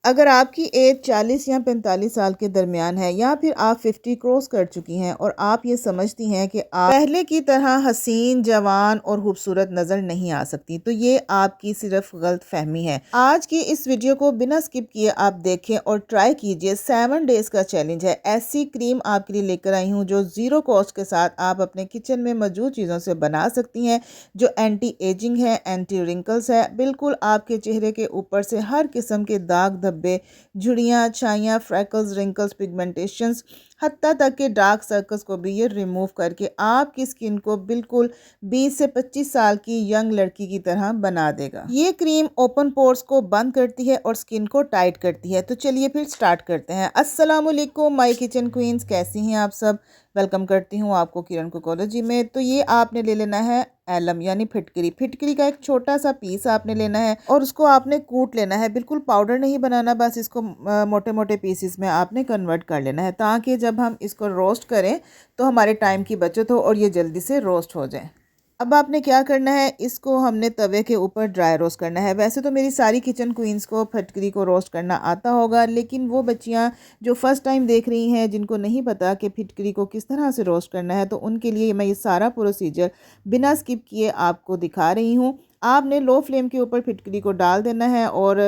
अगर आपकी एज 40 या 45 साल के दरमियान है या फिर आप 50 क्रॉस कर चुकी हैं और आप ये समझती हैं कि आप पहले की तरह हसीन, जवान और खूबसूरत नज़र नहीं आ सकती, तो ये आपकी सिर्फ गलत फहमी है। आज की इस वीडियो को बिना स्किप किए आप देखें और ट्राई कीजिए। 7 डेज़ का चैलेंज है। ऐसी क्रीम आपके लिए लेकर आई हूँ जो ज़ीरो कॉस्ट के साथ आप अपने किचन में मौजूद चीज़ों से बना सकती हैं, जो एंटी एजिंग है, एंटी रिंकल्स है, बिल्कुल आपके चेहरे के ऊपर से हर किस्म के दाग धब्बे, झुर्रियाँ, छाइयाँ, फ्रैकल्स, रिंकल्स, पिगमेंटेशंस, हत्ता तक के डार्क सर्कल्स को भी ये रिमूव करके आपकी स्किन को बिल्कुल 20 से 25 साल की यंग लड़की की तरह बना देगा। ये क्रीम ओपन पोर्स को बंद करती है और स्किन को टाइट करती है। तो चलिए फिर स्टार्ट करते हैं। अस्सलाम वालेकुम माय किचन क्वींस, कैसी हैं आप सब? वेलकम करती हूँ आपको किरण कुकोलॉजी में। तो ये आपने ले लेना है एलम यानी फिटकरी। फिटकरी का एक छोटा सा पीस आपने लेना है और उसको आपने कूट लेना है। बिल्कुल पाउडर नहीं बनाना, बस इसको मोटे मोटे पीसेस में आपने कन्वर्ट कर लेना है ताकि जब हम इसको रोस्ट करें तो हमारे टाइम की बचत हो और ये जल्दी से रोस्ट हो जाए। अब आपने क्या करना है, इसको हमने तवे के ऊपर ड्राई रोस्ट करना है। वैसे तो मेरी सारी किचन क्वींस को फटकरी को रोस्ट करना आता होगा, लेकिन वो बच्चियां जो फर्स्ट टाइम देख रही हैं, जिनको नहीं पता कि फिटकरी को किस तरह से रोस्ट करना है, तो उनके लिए मैं ये सारा प्रोसीजर बिना स्किप किए आपको दिखा रही हूँ। आपने लो फ्लेम के ऊपर फिटकरी को डाल देना है और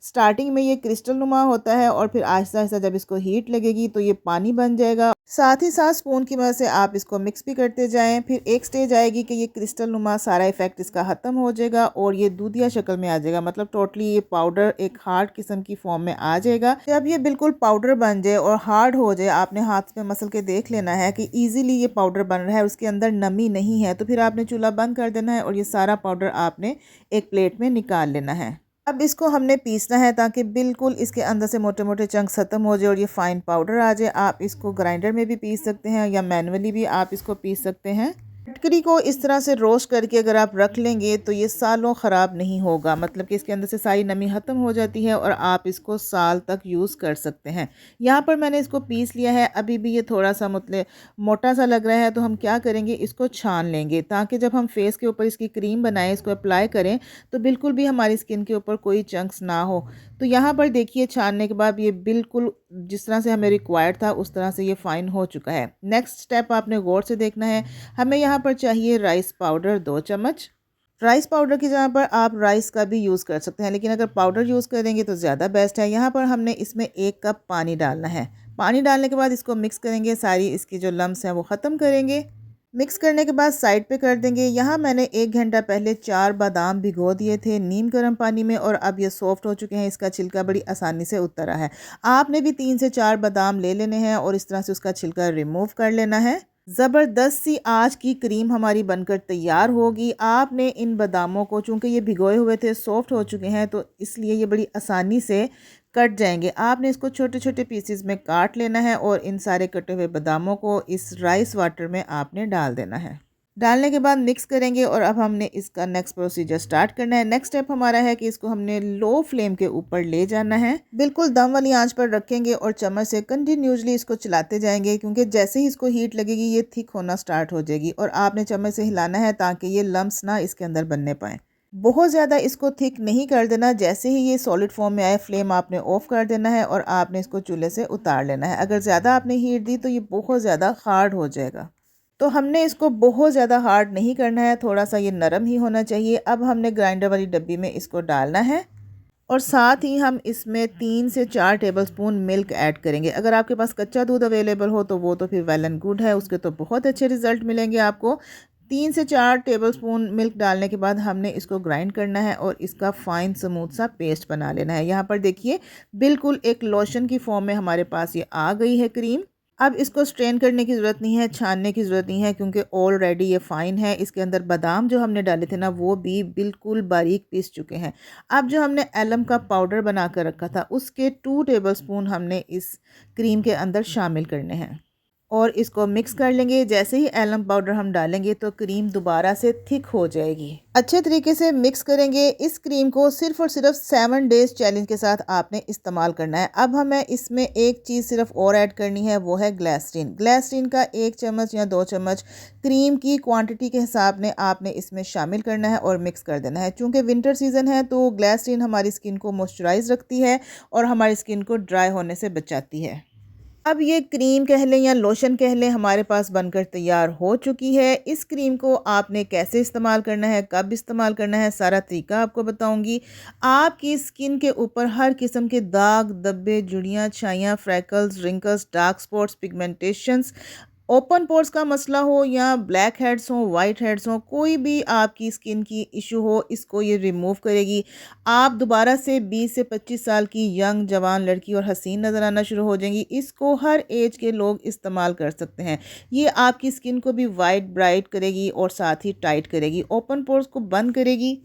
स्टार्टिंग में ये क्रिस्टल नुमा होता है और फिर आहिस्ता आहिस्ता जब इसको हीट लगेगी तो ये पानी बन जाएगा। साथ ही साथ स्पून की मदद से आप इसको मिक्स भी करते जाएं। फिर एक स्टेज आएगी कि ये क्रिस्टल नुमा सारा इफेक्ट इसका ख़त्म हो जाएगा और ये दूधिया शक्ल में आ जाएगा, मतलब टोटली ये पाउडर एक हार्ड किस्म की फॉर्म में आ जाएगा। जब ये बिल्कुल पाउडर बन जाए और हार्ड हो जाए, आपने हाथ पे मसल के देख लेना है कि ईजिली ये पाउडर बन रहा है, उसके अंदर नमी नहीं है, तो फिर आपने चूल्हा बंद कर देना है और ये सारा पाउडर आपने एक प्लेट में निकाल लेना है। अब इसको हमने पीसना है ताकि बिल्कुल इसके अंदर से मोटे मोटे चंक्स ख़त्म हो जाए और ये फाइन पाउडर आ जाए। आप इसको ग्राइंडर में भी पीस सकते हैं या मैनुअली भी आप इसको पीस सकते हैं। फिटकरी को इस तरह से रोस्ट करके अगर आप रख लेंगे तो ये सालों ख़राब नहीं होगा, मतलब कि इसके अंदर से सारी नमी ख़त्म हो जाती है और आप इसको साल तक यूज़ कर सकते हैं। यहाँ पर मैंने इसको पीस लिया है। अभी भी ये थोड़ा सा मतलब मोटा सा लग रहा है, तो हम क्या करेंगे, इसको छान लेंगे ताकि जब हम फेस के ऊपर इसकी क्रीम बनाएं, इसको अप्लाई करें, तो बिल्कुल भी हमारी स्किन के ऊपर कोई चंक्स ना हो। तो यहाँ पर देखिए छानने के बाद ये बिल्कुल जिस तरह से हमें रिक्वायर्ड था उस तरह से ये फ़ाइन हो चुका है। नेक्स्ट स्टेप आपने गौर से देखना है। हमें यहाँ पर चाहिए राइस पाउडर 2 चम्मच। राइस पाउडर की जगह पर आप राइस का भी यूज़ कर सकते हैं, लेकिन अगर पाउडर यूज़ करेंगे तो ज़्यादा बेस्ट है। यहाँ पर हमने इसमें 1 कप पानी डालना है। पानी डालने के बाद इसको मिक्स करेंगे, सारी इसकी जो लम्स हैं वो ख़त्म करेंगे। मिक्स करने के बाद साइड पे कर देंगे। यहाँ मैंने 1 घंटा पहले 4 बादाम भिगो दिए थे नीम गर्म पानी में और अब ये सॉफ्ट हो चुके हैं। इसका छिलका बड़ी आसानी से उतर रहा है। आपने भी 3 से 4 बादाम ले लेने हैं और इस तरह से उसका छिलका रिमूव कर लेना है। ज़बरदस्त सी आज की क्रीम हमारी बनकर तैयार होगी। आपने इन बादामों को, चूँकि ये भिगोए हुए थे, सॉफ्ट हो चुके हैं, तो इसलिए ये बड़ी आसानी से कट जाएंगे। आपने इसको छोटे छोटे पीसेस में काट लेना है और इन सारे कटे हुए बादामों को इस राइस वाटर में आपने डाल देना है। डालने के बाद मिक्स करेंगे और अब हमने इसका नेक्स्ट प्रोसीजर स्टार्ट करना है। नेक्स्ट स्टेप हमारा है कि इसको हमने लो फ्लेम के ऊपर ले जाना है। बिल्कुल दम वाली आंच पर रखेंगे और चम्मच से कंटिन्यूसली इसको चलाते जाएंगे, क्योंकि जैसे ही इसको हीट लगेगी ये थिक होना स्टार्ट हो जाएगी और आपने चम्मच से हिलाना है ताकि ये लम्स ना इसके अंदर बनने पाएँ। बहुत ज़्यादा इसको थिक नहीं कर देना। जैसे ही ये सॉलिड फॉर्म में आए, फ्लेम आपने ऑफ कर देना है और आपने इसको चूल्हे से उतार लेना है। अगर ज़्यादा आपने हीट दी तो ये बहुत ज़्यादा हार्ड हो जाएगा, तो हमने इसको बहुत ज़्यादा हार्ड नहीं करना है, थोड़ा सा ये नरम ही होना चाहिए। अब हमने ग्राइंडर वाली डब्बी में इसको डालना है और साथ ही हम इसमें 3 से 4 टेबलस्पून मिल्क ऐड करेंगे। अगर आपके पास कच्चा दूध अवेलेबल हो तो वो तो फिर वेल एंड गुड है, उसके तो बहुत अच्छे रिजल्ट मिलेंगे आपको। 3 से 4 टेबलस्पून मिल्क डालने के बाद हमने इसको ग्राइंड करना है और इसका फाइन स्मूथ सा पेस्ट बना लेना है। यहाँ पर देखिए बिल्कुल एक लोशन की फॉर्म में हमारे पास ये आ गई है क्रीम। अब इसको स्ट्रेन करने की ज़रूरत नहीं है, छानने की ज़रूरत नहीं है, क्योंकि ऑलरेडी ये फ़ाइन है। इसके अंदर बादाम जो हमने डाले थे ना, वो भी बिल्कुल बारीक पीस चुके हैं। अब जो हमने एलम का पाउडर बना कर रखा था उसके 2 टेबलस्पून हमने इस क्रीम के अंदर शामिल करने हैं। और इसको मिक्स कर लेंगे। जैसे ही एलम पाउडर हम डालेंगे तो क्रीम दोबारा से थिक हो जाएगी। अच्छे तरीके से मिक्स करेंगे। इस क्रीम को सिर्फ और सिर्फ 7 डेज चैलेंज के साथ आपने इस्तेमाल करना है। अब हमें इसमें एक चीज़ सिर्फ और ऐड करनी है, वो है ग्लिसरीन। ग्लिसरीन का 1 चम्मच या 2 चम्मच क्रीम की क्वांटिटी के हिसाब ने आपने इसमें शामिल करना है और मिक्स कर देना है। चूँकि विंटर सीज़न है तो ग्लिसरीन हमारी स्किन को मॉइस्चराइज रखती है और हमारी स्किन को ड्राई होने से बचाती है। अब ये क्रीम कह लें या लोशन कह लें हमारे पास बनकर तैयार हो चुकी है। इस क्रीम को आपने कैसे इस्तेमाल करना है, कब इस्तेमाल करना है, सारा तरीका आपको बताऊंगी। आपकी स्किन के ऊपर हर किस्म के दाग, धब्बे, झुर्रियाँ, छाइयाँ, freckles, wrinkles, dark spots, pigmentations, open pores का मसला हो या ब्लैक हेड्स हो, वाइट हेड्स हो, कोई भी आपकी स्किन की इशू हो, इसको ये रिमूव करेगी। आप दोबारा से 20 से 25 साल की यंग जवान लड़की और हसीन नज़र आना शुरू हो जाएंगी। इसको हर एज के लोग इस्तेमाल कर सकते हैं। ये आपकी स्किन को भी वाइट ब्राइट करेगी और साथ ही टाइट करेगी, ओपन पोर्स को बंद करेगी।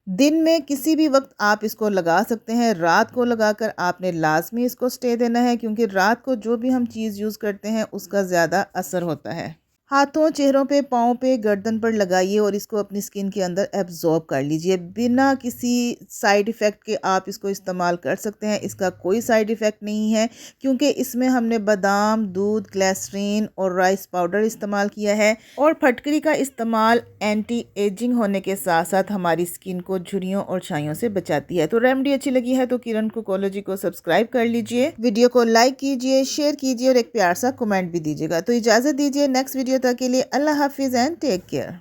दिन में किसी भी वक्त आप इसको लगा सकते हैं। रात को लगाकर आपने लाजमी इसको स्टे देना है, क्योंकि रात को जो भी हम चीज़ यूज़ करते हैं उसका ज़्यादा असर होता है। हाथों, चेहरों पे, पाँव पे, गर्दन पर लगाइए और इसको अपनी स्किन के अंदर एब्जॉर्ब कर लीजिए। बिना किसी साइड इफ़ेक्ट के आप इसको इस्तेमाल कर सकते हैं। इसका कोई साइड इफ़ेक्ट नहीं है, क्योंकि इसमें हमने बादाम, दूध, ग्लिसरीन और राइस पाउडर इस्तेमाल किया है। और फटकरी का इस्तेमाल एंटी एजिंग होने के साथ साथ हमारी स्किन को झुर्रियों और छाइयों से बचाती है। तो रेमेडी अच्छी लगी है तो किरण कुकोलॉजी को सब्सक्राइब कर लीजिए, वीडियो को लाइक कीजिए, शेयर कीजिए और एक प्यार सा कमेंट भी दीजिएगा। तो इजाज़त दीजिए, नेक्स्ट वीडियो तक के लिए अल्लाह हाफिज़ एंड टेक केयर।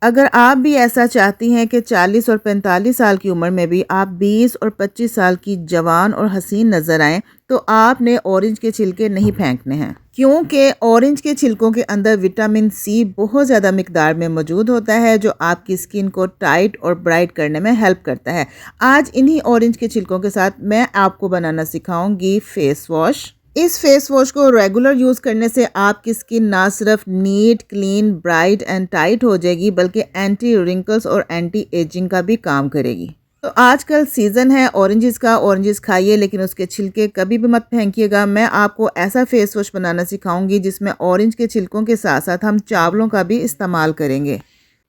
अगर आप भी ऐसा चाहती हैं कि 40 और 45 साल की उम्र में भी आप 20 और 25 साल की जवान और हसीन नज़र आएं, तो आपने ऑरेंज के छिलके नहीं फेंकने हैं, क्योंकि ऑरेंज के छिलकों के अंदर विटामिन सी बहुत ज़्यादा मिकदार में मौजूद होता है, जो आपकी स्किन को टाइट और ब्राइट करने में हेल्प करता है। आज इन्हीं ऑरेंज के छिलकों के साथ मैं आपको बनाना सिखाऊंगी फेस वॉश। इस फेस वॉश को रेगुलर यूज़ करने से आपकी स्किन ना सिर्फ neat, clean, bright and tight हो जाएगी, बल्कि एंटी रिंकल्स और एंटी एजिंग का भी काम करेगी। तो आजकल सीज़न है ऑरेंजेस का, ऑरेंजेस खाइए लेकिन उसके छिलके कभी भी मत फेंकिएगा। मैं आपको ऐसा फेस वॉश बनाना सिखाऊंगी जिसमें ऑरेंज के छिलकों के साथ साथ हम चावलों का भी इस्तेमाल करेंगे।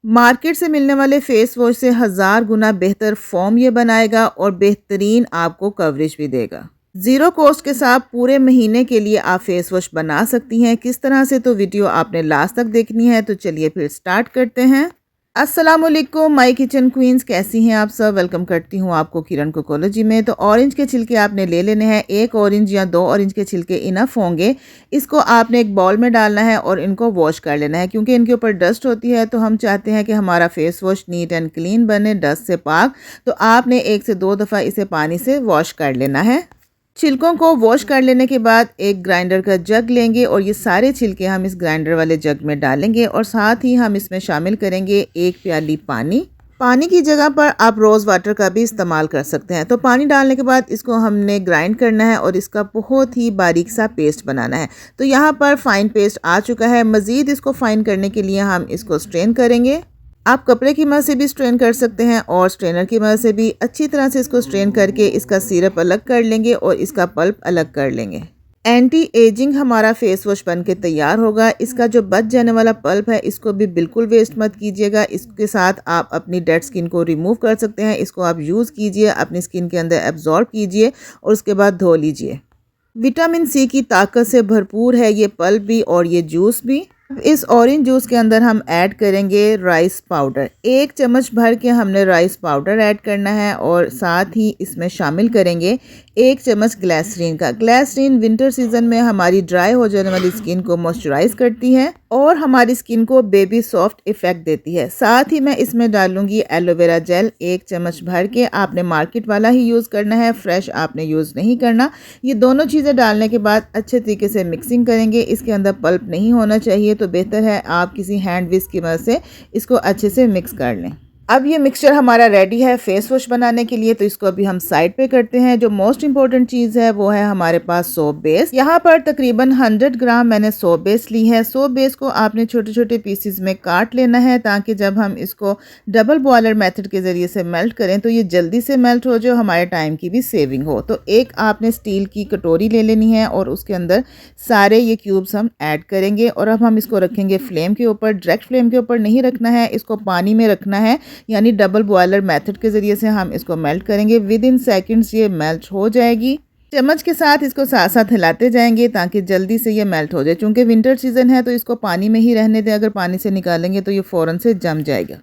मार्केट से मिलने वाले फेस वॉश से 1000 गुना बेहतर फोम ये बनाएगा और बेहतरीन आपको कवरेज भी देगा। ज़ीरो कॉस्ट के साथ पूरे महीने के लिए आप फेस वॉश बना सकती हैं। किस तरह से, तो वीडियो आपने लास्ट तक देखनी है। तो चलिए फिर स्टार्ट करते हैं। अस्सलामुअलैकुम माय किचन क्वींस, कैसी हैं आप सब। वेलकम करती हूँ आपको किरण कुकोलॉजी में। तो ऑरेंज के छिलके आपने ले लेने हैं। 1 ऑरेंज या 2 ऑरेंज के छिलके इनफ होंगे। इसको आपने एक बाउल में डालना है और इनको वॉश कर लेना है, क्योंकि इनके ऊपर डस्ट होती है। तो हम चाहते हैं कि हमारा face wash neat and clean बने, डस्ट से पाक। तो आपने 1 से 2 दफ़ा इसे पानी से वॉश कर लेना है। छिलकों को वॉश कर लेने के बाद एक ग्राइंडर का जग लेंगे और ये सारे छिलके हम इस ग्राइंडर वाले जग में डालेंगे और साथ ही हम इसमें शामिल करेंगे 1 प्याली पानी। पानी की जगह पर आप रोज़ वाटर का भी इस्तेमाल कर सकते हैं। तो पानी डालने के बाद इसको हमने ग्राइंड करना है और इसका बहुत ही बारीक सा पेस्ट बनाना है। तो यहाँ पर फाइन पेस्ट आ चुका है। मज़ीद इसको फाइन करने के लिए हम इसको स्ट्रेन करेंगे। आप कपड़े की मदद से भी स्ट्रेन कर सकते हैं और स्ट्रेनर की मदद से भी अच्छी तरह से इसको स्ट्रेन करके इसका सिरप अलग कर लेंगे और इसका पल्प अलग कर लेंगे। एंटी एजिंग हमारा फेस वॉश बन के तैयार होगा। इसका जो बच जाने वाला पल्प है इसको भी बिल्कुल वेस्ट मत कीजिएगा। इसके साथ आप अपनी डेड स्किन को रिमूव कर सकते हैं। इसको आप यूज़ कीजिए, अपनी स्किन के अंदर एब्जॉर्ब कीजिए और उसके बाद धो लीजिए। विटामिन सी की ताकत से भरपूर है ये पल्प भी और ये जूस भी। इस ऑरेंज जूस के अंदर हम ऐड करेंगे राइस पाउडर। 1 चम्मच भर के हमने राइस पाउडर ऐड करना है और साथ ही इसमें शामिल करेंगे 1 चम्मच ग्लिसरीन का। ग्लिसरीन विंटर सीजन में हमारी ड्राई हो जाने वाली स्किन को मॉइस्चराइज करती है और हमारी स्किन को बेबी सॉफ्ट इफेक्ट देती है। साथ ही मैं इसमें डालूंगी एलोवेरा जेल 1 चम्मच भर के। आपने मार्केट वाला ही यूज़ करना है, फ्रेश आपने यूज़ नहीं करना। ये दोनों चीज़ें डालने के बाद अच्छे तरीके से मिक्सिंग करेंगे। इसके अंदर पल्प नहीं होना चाहिए, तो बेहतर है आप किसी हैंड विस्क की मदद से इसको अच्छे से मिक्स कर लें। अब ये मिक्सचर हमारा रेडी है फेस वॉश बनाने के लिए, तो इसको अभी हम साइड पे करते हैं। जो मोस्ट इंपॉर्टेंट चीज़ है वो है हमारे पास सोप बेस। यहाँ पर तकरीबन 100 ग्राम मैंने सोप बेस ली है। सोप बेस को आपने छोटे छोटे पीसेस में काट लेना है ताकि जब हम इसको डबल बॉयलर मेथड के ज़रिए से मेल्ट करें तो ये जल्दी से मेल्ट हो जाए, हमारे टाइम की भी सेविंग हो। तो एक आपने स्टील की कटोरी ले लेनी है और उसके अंदर सारे ये क्यूब्स हम ऐड करेंगे और अब हम इसको रखेंगे फ्लेम के ऊपर। डायरेक्ट फ्लेम के ऊपर नहीं रखना है, इसको पानी में रखना है, यानी डबल बॉयलर मेथड के ज़रिए से हम इसको मेल्ट करेंगे। विद इन सेकेंड्स ये मेल्ट हो जाएगी। चम्मच के साथ इसको साथ साथ हिलाते जाएंगे ताकि जल्दी से ये मेल्ट हो जाए। चूँकि विंटर सीज़न है तो इसको पानी में ही रहने दें, अगर पानी से निकालेंगे तो ये फ़ौरन से जम जाएगा।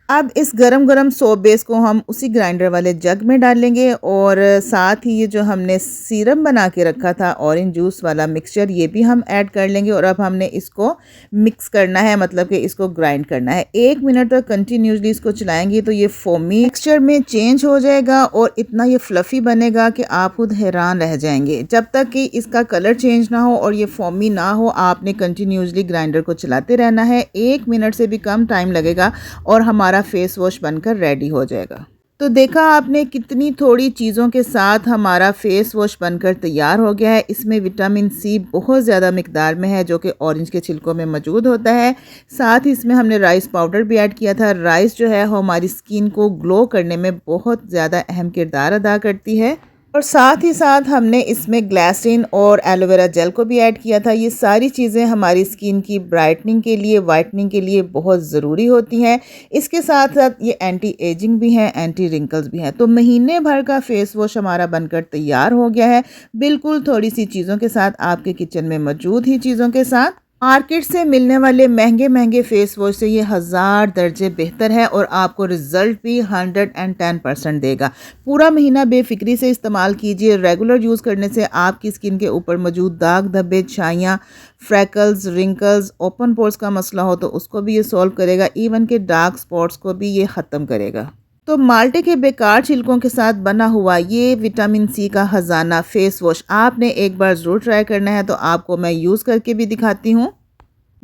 अब इस गरम गरम सोप बेस को हम उसी ग्राइंडर वाले जग में डालेंगे और साथ ही ये जो हमने सीरम बना के रखा था ऑरेंज जूस वाला मिक्सचर, ये भी हम ऐड कर लेंगे और अब हमने इसको मिक्स करना है, मतलब कि इसको ग्राइंड करना है। 1 मिनट तक कंटिन्यूसली इसको चलाएंगे तो ये फोमी मिक्सचर में चेंज हो जाएगा और इतना ये फ्लफ़ी बनेगा कि आप खुद हैरान रह जाएंगे। जब तक कि इसका कलर चेंज ना हो और ये फोमी ना हो, आपने कंटिन्यूसली ग्राइंडर को चलाते रहना है। 1 मिनट से भी कम टाइम लगेगा और हमारा फेस वॉश बनकर रेडी हो जाएगा। तो देखा आपने कितनी थोड़ी चीज़ों के साथ हमारा फेस वॉश बनकर तैयार हो गया है। इसमें विटामिन सी बहुत ज़्यादा मिकदार में है जो कि ऑरेंज के छिलकों में मौजूद होता है। साथ ही इसमें हमने राइस पाउडर भी ऐड किया था। राइस जो है हमारी स्किन को ग्लो करने में बहुत ज़्यादा अहम किरदार अदा करती है और साथ ही साथ हमने इसमें ग्लिसरीन और एलोवेरा जेल को भी ऐड किया था। ये सारी चीज़ें हमारी स्किन की ब्राइटनिंग के लिए, वाइटनिंग के लिए बहुत ज़रूरी होती हैं। इसके साथ साथ ये एंटी एजिंग भी हैं, एंटी रिंकल्स भी हैं। तो महीने भर का फेस वॉश हमारा बनकर तैयार हो गया है, बिल्कुल थोड़ी सी चीज़ों के साथ, आपके किचन में मौजूद ही चीज़ों के साथ। मार्केट से मिलने वाले महंगे महंगे फेस वॉश से ये 1000 दर्जे बेहतर है और आपको रिज़ल्ट भी 110% देगा। पूरा महीना बेफिक्री से इस्तेमाल कीजिए। रेगुलर यूज़ करने से आपकी स्किन के ऊपर मौजूद दाग धब्बे, छाइयाँ, फ्रैकल्स, रिंकल्स, ओपन पोर्स का मसला हो तो उसको भी ये सॉल्व करेगा। इवन के डार्क स्पॉट्स को भी ये ख़त्म करेगा। तो माल्टे के बेकार छिलकों के साथ बना हुआ ये विटामिन सी का ख़जाना फेस वॉश आपने एक बार ज़रूर ट्राई करना है। तो आपको मैं यूज़ करके भी दिखाती हूँ।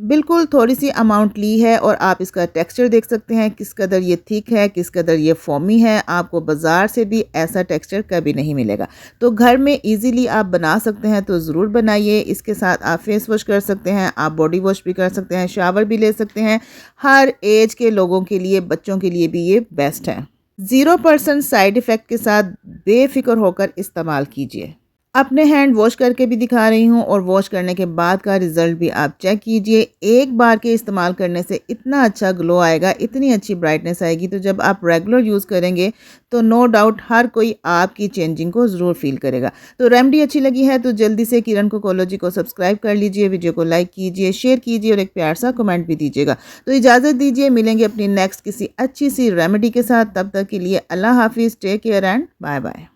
बिल्कुल थोड़ी सी अमाउंट ली है और आप इसका टेक्सचर देख सकते हैं किस कदर ये थिक है, किस कदर ये फोमी है। आपको बाज़ार से भी ऐसा टेक्सचर कभी नहीं मिलेगा। तो घर में इजीली आप बना सकते हैं, तो ज़रूर बनाइए। इसके साथ आप फेस वॉश कर सकते हैं, आप बॉडी वॉश भी कर सकते हैं, शावर भी ले सकते हैं। हर एज के लोगों के लिए, बच्चों के लिए भी ये बेस्ट है। 0% साइड इफ़ेक्ट के साथ बेफिक्र होकर इस्तेमाल कीजिए। अपने हैंड वॉश करके भी दिखा रही हूँ और वॉश करने के बाद का रिज़ल्ट भी आप चेक कीजिए। एक बार के इस्तेमाल करने से इतना अच्छा ग्लो आएगा, इतनी अच्छी ब्राइटनेस आएगी। तो जब आप रेगुलर यूज़ करेंगे तो नो डाउट हर कोई आपकी चेंजिंग को ज़रूर फील करेगा। तो रेमेडी अच्छी लगी है तो जल्दी से किरण कोकोलॉजी को सब्सक्राइब कर लीजिए, वीडियो को लाइक कीजिए, शेयर कीजिए और एक प्यार सा कमेंट भी दीजिएगा। तो इजाज़त दीजिए, मिलेंगे अपनी नेक्स्ट किसी अच्छी सी रेमेडी के साथ। तब तक के लिए अल्लाह हाफिज़, take care and bye bye.